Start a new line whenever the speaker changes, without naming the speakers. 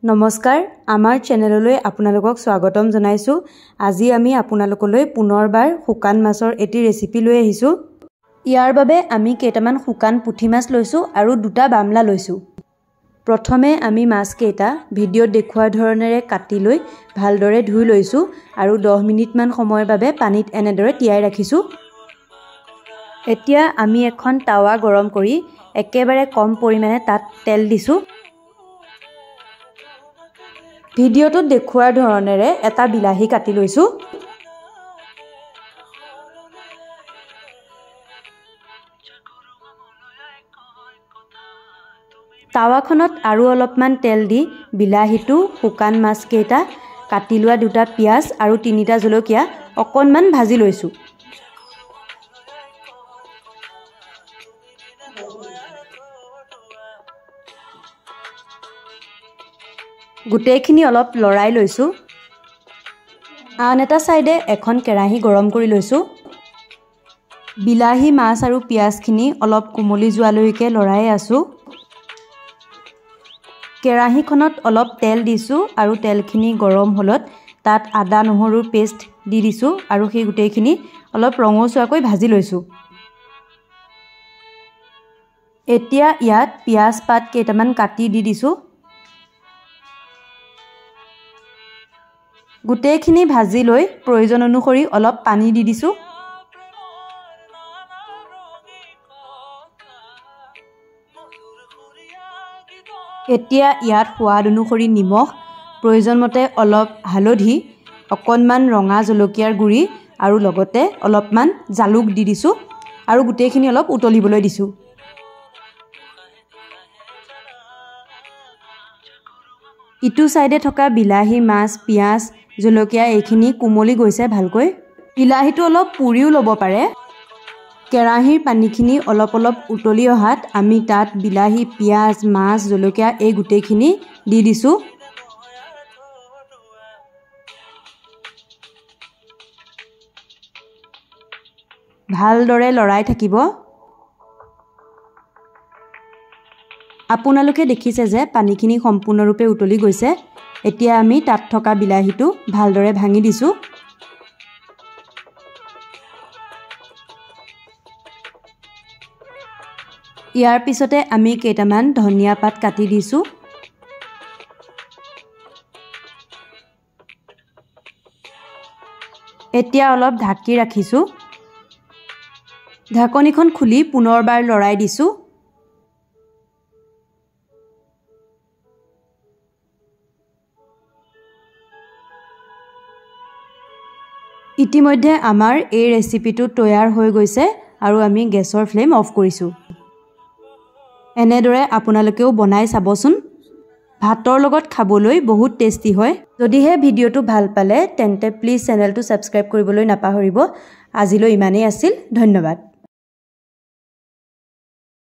নমস্কাৰ আমাৰ চেনেললৈ আপোনালোকক স্বাগতম জনাইছো। আজি আমি আপোনালোকলৈ পুনৰবাৰ শুকান মাছৰ এটি ৰেচিপি লৈ আহিছো। ইয়াৰ বাবে আমি কেইটামান শুকান পুঠি মাছ লৈছো আৰু দুটা বামলা লৈছো। প্ৰথমে আমি মাছ কেইটা ভিডিঅ'ত দেখুওৱা ধৰণেৰে কাটি লৈ ভালদৰে ধুই লৈছো আৰু 10 মিনিট মান সময়ৰ বাবে পানীত এনেদৰে তিয়াই ৰাখিছো। এতিয়া আমি এখন তাৱা গৰম কৰি একেবাৰে কম পৰিমাণে তাত তেল দিছো। ভিডিঅ'টোত দেখুওৱাৰ ধৰণেৰে এটা বিলাহী কাটি লৈছো। তাৱাখনত আৰু অলপমান তেল দি বিলাহীটো, শুকান মাছ কেইটা, কাটি লোৱা দুটা পিয়াজ আৰু তিনিটা জলকীয়া অকণমান ভাজি লৈছো। গোটেইখিনি অলপ লৰাই লৈছো। আন এটা সাইডে এখন কেৰাহী গৰম কৰি লৈছো। বিলাহী, মাছ আৰু পিয়াজখিনি অলপ কোমলি যোৱালৈকে লৰাই আছো। কেৰাহীখনত অলপ তেল দিছো আৰু তেলখিনি গৰম হলত তাত আদা নহৰুৰ পেষ্ট দি দিছো আৰু সেই গোটেইখিনি অলপ ৰঙচুৱাকৈ ভাজি লৈছো। এতিয়া ইয়াত পিয়াজ পাত কেইটামান কাটি দি দিছো। গোটেইখিনি ভাজি লৈ প্ৰয়োজন অনুসৰি অলপ পানী দি দিছো। এতিয়া ইয়াত সোৱাদ অনুসৰি নিমখ, প্ৰয়োজন মতে অলপ হালধি, অকণমান ৰঙা জলকীয়াৰ গুড়ি আৰু লগতে অলপমান জালুক দি দিছো আৰু গোটেইখিনি অলপ উতলিবলৈ দিছো। ইটো সাইডে থকা বিলাহী, মাছ, পিয়াজ, জলকীয়া এইখিনি কোমলি গৈছে ভালকৈ। বিলাহীটো অলপ পুৰিও ল'ব পাৰে। কেৰাহীৰ পানীখিনি অলপ অলপ উতলি অহাত আমি তাত বিলাহী, পিয়াজ, মাছ, জলকীয়া এই গোটেইখিনি দি দিছো। ভালদৰে লৰাই থাকিব। আপোনালোকে দেখিছে যে পানীখিনি সম্পূৰ্ণৰূপে উতলি গৈছে। এতিয়া আমি তাত থকা বিলাহীটো ভালদৰে ভাঙি দিছো। ইয়াৰ পিছতে আমি কেইটামান ধনিয়া পাত কাটি দিছো। এতিয়া অলপ ঢাকি ৰাখিছো। ঢাকনিখন খুলি পুনৰবাৰ লৰাই দিছো। ইতিমধ্যে আমাৰ এই ৰেচিপিটো তৈয়াৰ হৈ গৈছে আৰু আমি গেছৰ ফ্লেম অফ কৰিছো। এনেদৰে আপোনালোকেও বনাই চাবচোন। ভাতৰ লগত খাবলৈ বহুত টেষ্টি হয়। যদিহে ভিডিঅ'টো ভাল পালে তেন্তে প্লিজ চেনেলটো সাবস্ক্ৰাইব কৰিবলৈ নাপাহৰিব। আজিলৈ ইমানেই আছিল। ধন্যবাদ।